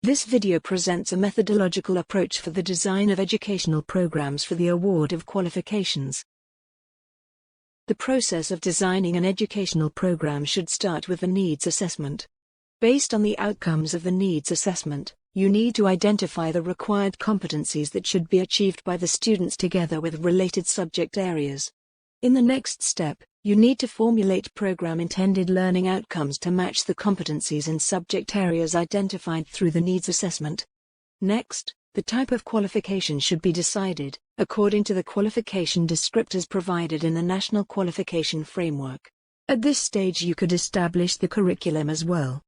This video presents a methodological approach for the design of educational programs for the award of qualifications. The process of designing an educational program should start with the needs assessment. Based on the outcomes of the needs assessment, you need to identify the required competencies that should be achieved by the students together with related subject areas. In the next step, you need to formulate program intended learning outcomes to match the competencies and subject areas identified through the needs assessment. Next, the type of qualification should be decided, according to the qualification descriptors provided in the National Qualification Framework. At this stage you could establish the curriculum as well.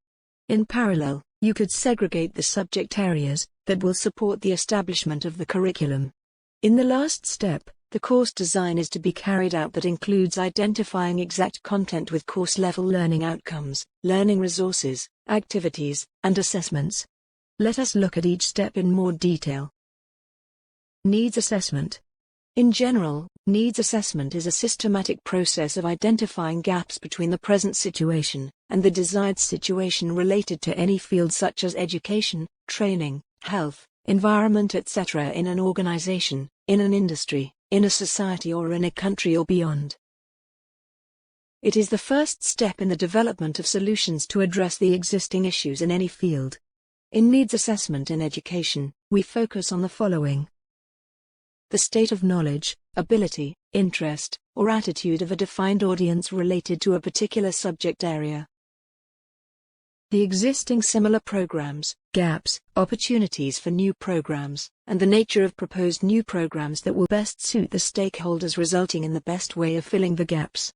In parallel, you could segregate the subject areas that will support the establishment of the curriculum. In the last step, the course design is to be carried out that includes identifying exact content with course-level learning outcomes, learning resources, activities, and assessments. Let us look at each step in more detail. Needs assessment. In general, needs assessment is a systematic process of identifying gaps between the present situation and the desired situation related to any field such as education, training, health, environment, etc. in an organization, in an industry, in a society or in a country or beyond. It is the first step in the development of solutions to address the existing issues in any field. In needs assessment in education, we focus on the following: the state of knowledge, ability, interest, or attitude of a defined audience related to a particular subject area. The existing similar programs, gaps, opportunities for new programs, and the nature of proposed new programs that will best suit the stakeholders, resulting in the best way of filling the gaps.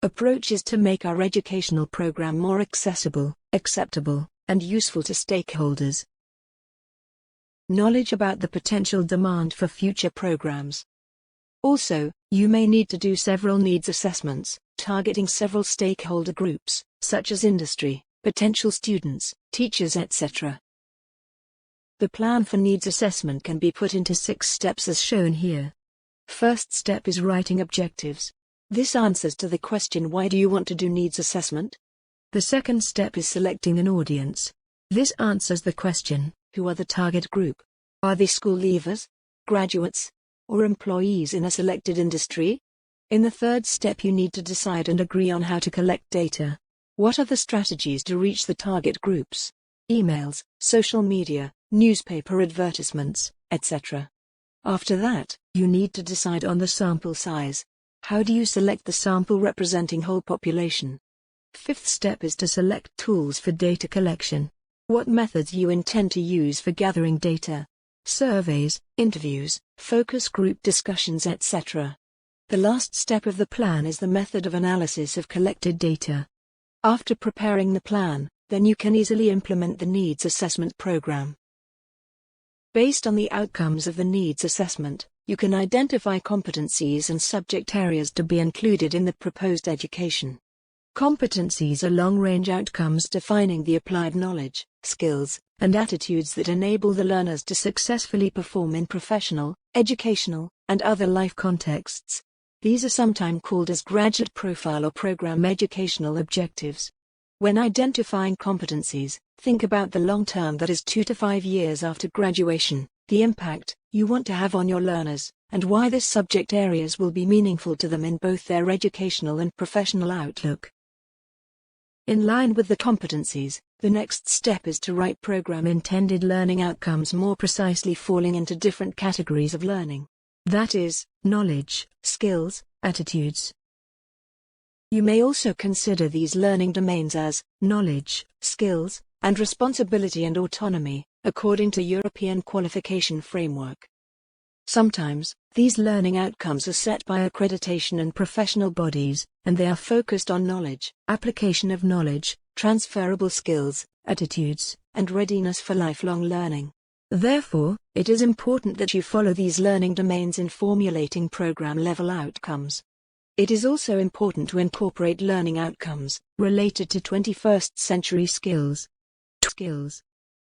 Approach is to make our educational program more accessible, acceptable, and useful to stakeholders. Knowledge about the potential demand for future programs. Also, you may need to do several needs assessments, targeting several stakeholder groups, such as industry, potential students, teachers, etc. The plan for needs assessment can be put into 6 steps as shown here. First step is writing objectives. This answers to the question, why do you want to do needs assessment? The second step is selecting an audience. This answers the question, who are the target group? Are they school leavers, graduates, or employees in a selected industry? In the third step you need to decide and agree on how to collect data. What are the strategies to reach the target groups? Emails, social media, newspaper advertisements, etc. After that, you need to decide on the sample size. How do you select the sample representing whole population? Fifth step is to select tools for data collection. What methods you intend to use for gathering data? Surveys, interviews, focus group discussions, etc. The last step of the plan is the method of analysis of collected data. After preparing the plan, then you can easily implement the needs assessment program. Based on the outcomes of the needs assessment, you can identify competencies and subject areas to be included in the proposed education. Competencies are long-range outcomes defining the applied knowledge, skills, and attitudes that enable the learners to successfully perform in professional, educational, and other life contexts. These are sometimes called as graduate profile or program educational objectives. When identifying competencies, think about the long term, that is 2 to 5 years after graduation, the impact you want to have on your learners, and why this subject areas will be meaningful to them in both their educational and professional outlook. In line with the competencies, the next step is to write program intended learning outcomes, more precisely falling into different categories of learning. That is, knowledge, skills, attitudes. You may also consider these learning domains as knowledge, skills, and responsibility and autonomy, according to European Qualification Framework. Sometimes, these learning outcomes are set by accreditation and professional bodies, and they are focused on knowledge, application of knowledge, transferable skills, attitudes, and readiness for lifelong learning. Therefore, it is important that you follow these learning domains in formulating program-level outcomes. It is also important to incorporate learning outcomes related to 21st century skills.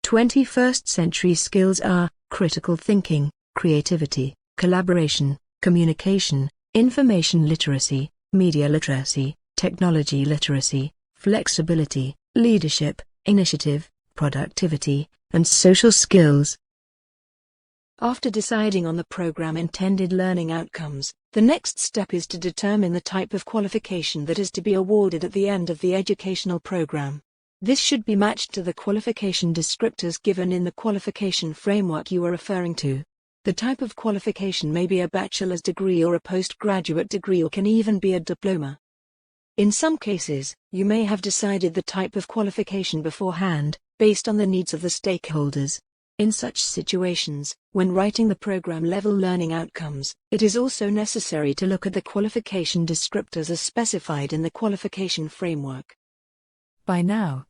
21st century skills are critical thinking, creativity, collaboration, communication, information literacy, media literacy, technology literacy, flexibility, leadership, initiative, productivity, and social skills. After deciding on the program intended learning outcomes, the next step is to determine the type of qualification that is to be awarded at the end of the educational program. This should be matched to the qualification descriptors given in the qualification framework you are referring to. The type of qualification may be a bachelor's degree or a postgraduate degree, or can even be a diploma. In some cases, you may have decided the type of qualification beforehand, based on the needs of the stakeholders. In such situations, when writing the program-level learning outcomes, it is also necessary to look at the qualification descriptors as specified in the qualification framework. By now,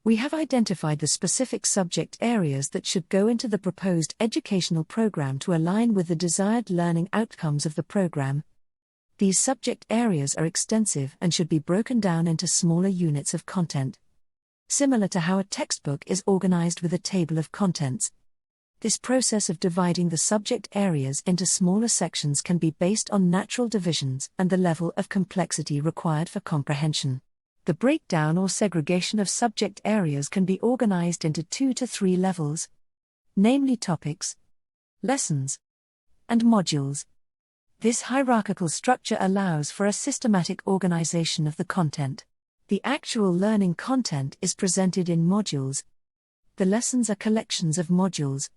we have identified the specific subject areas that should go into the proposed educational program to align with the desired learning outcomes of the program. These subject areas are extensive and should be broken down into smaller units of content. Similar to how a textbook is organized with a table of contents, this process of dividing the subject areas into smaller sections can be based on natural divisions and the level of complexity required for comprehension. The breakdown or segregation of subject areas can be organized into 2 to 3 levels, namely topics, lessons, and modules. This hierarchical structure allows for a systematic organization of the content. The actual learning content is presented in modules. The lessons are collections of modules,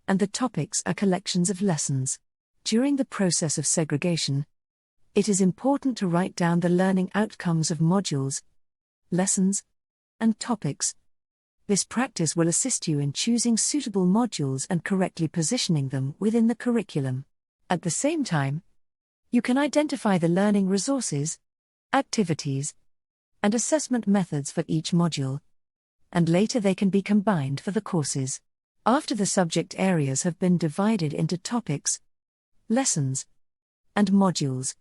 and the topics are collections of lessons. During the process of segregation, it is important to write down the learning outcomes of modules, lessons, and topics. This practice will assist you in choosing suitable modules and correctly positioning them within the curriculum. At the same time, you can identify the learning resources, activities, and assessment methods for each module, and later they can be combined for the courses. After the subject areas have been divided into topics, lessons, and modules,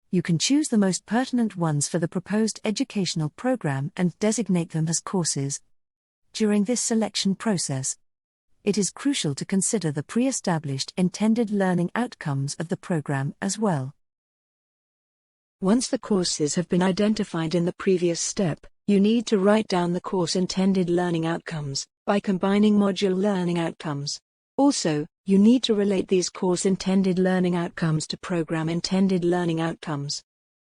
you can choose the most pertinent ones for the proposed educational program and designate them as courses. During this selection process, it is crucial to consider the pre-established intended learning outcomes of the program as well. Once the courses have been identified in the previous step, you need to write down the course intended learning outcomes by combining module learning outcomes. Also, you need to relate these course intended learning outcomes to program intended learning outcomes.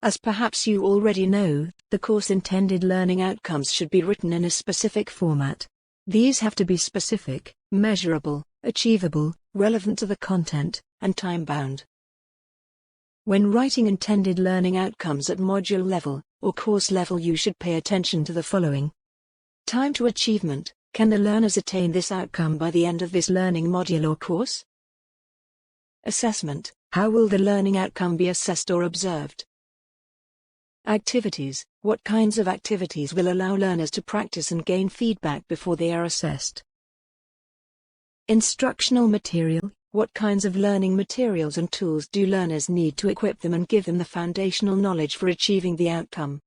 As perhaps you already know, the course intended learning outcomes should be written in a specific format. These have to be specific, measurable, achievable, relevant to the content, and time-bound. When writing intended learning outcomes at module level, or course level, you should pay attention to the following. Time to achievement: can the learners attain this outcome by the end of this learning module or course? Assessment: how will the learning outcome be assessed or observed? Activities: what kinds of activities will allow learners to practice and gain feedback before they are assessed? Instructional material: what kinds of learning materials and tools do learners need to equip them and give them the foundational knowledge for achieving the outcome?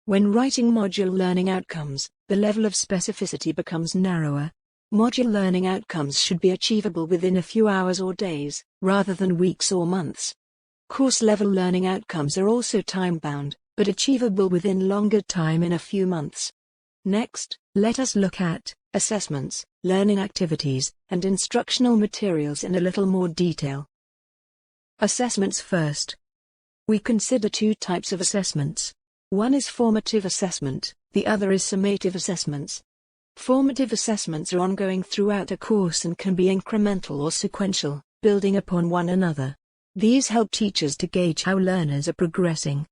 When writing module learning outcomes, the level of specificity becomes narrower. Module learning outcomes should be achievable within a few hours or days, rather than weeks or months. Course-level learning outcomes are also time-bound, but achievable within longer time in a few months. Next, let us look at assessments, learning activities, and instructional materials in a little more detail. Assessments first. We consider 2 types of assessments. One is formative assessment, the other is summative assessments. Formative assessments are ongoing throughout a course and can be incremental or sequential, building upon one another. These help teachers to gauge how learners are progressing.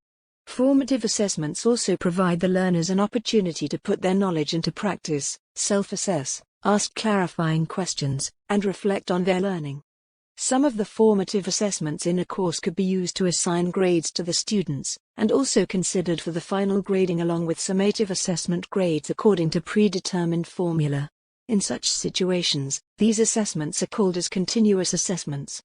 Formative assessments also provide the learners an opportunity to put their knowledge into practice, self-assess, ask clarifying questions, and reflect on their learning. Some of the formative assessments in a course could be used to assign grades to the students, and also considered for the final grading along with summative assessment grades according to predetermined formula. In such situations, these assessments are called as continuous assessments.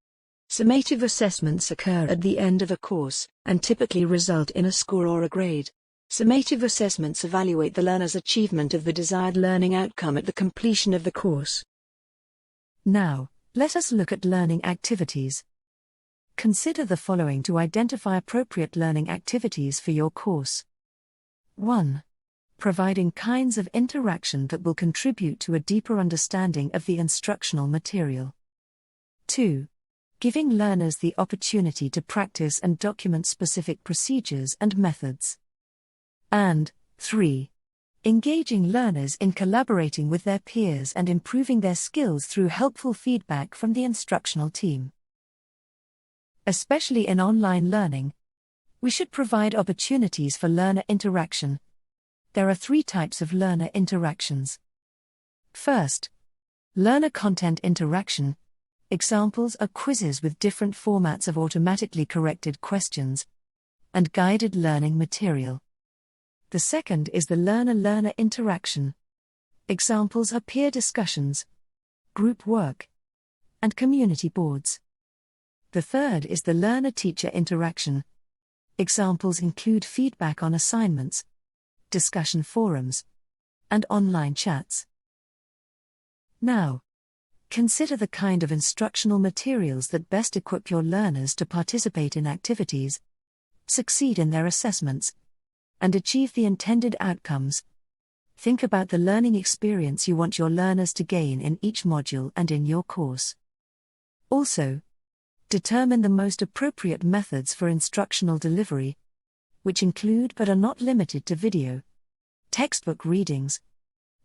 Summative assessments occur at the end of a course, and typically result in a score or a grade. Summative assessments evaluate the learner's achievement of the desired learning outcome at the completion of the course. Now, let us look at learning activities. Consider the following to identify appropriate learning activities for your course. 1. providing kinds of interaction that will contribute to a deeper understanding of the instructional material. 2. Giving learners the opportunity to practice and document specific procedures and methods. And 3. Engaging learners in collaborating with their peers and improving their skills through helpful feedback from the instructional team. Especially in online learning, we should provide opportunities for learner interaction. There are 3 types of learner interactions. First, learner content interaction. Examples are quizzes with different formats of automatically corrected questions and guided learning material. The second is the learner-learner interaction. Examples are peer discussions, group work, and community boards. The third is the learner-teacher interaction. Examples include feedback on assignments, discussion forums, and online chats. Now, consider the kind of instructional materials that best equip your learners to participate in activities, succeed in their assessments, and achieve the intended outcomes. Think about the learning experience you want your learners to gain in each module and in your course. Also, determine the most appropriate methods for instructional delivery, which include but are not limited to video, textbook readings,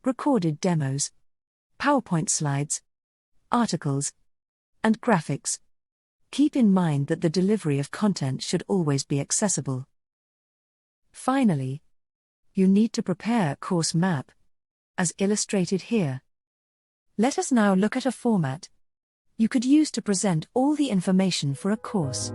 recorded demos, PowerPoint slides, articles, and graphics. Keep in mind that the delivery of content should always be accessible. Finally, you need to prepare a course map, as illustrated here. Let us now look at a format you could use to present all the information for a course.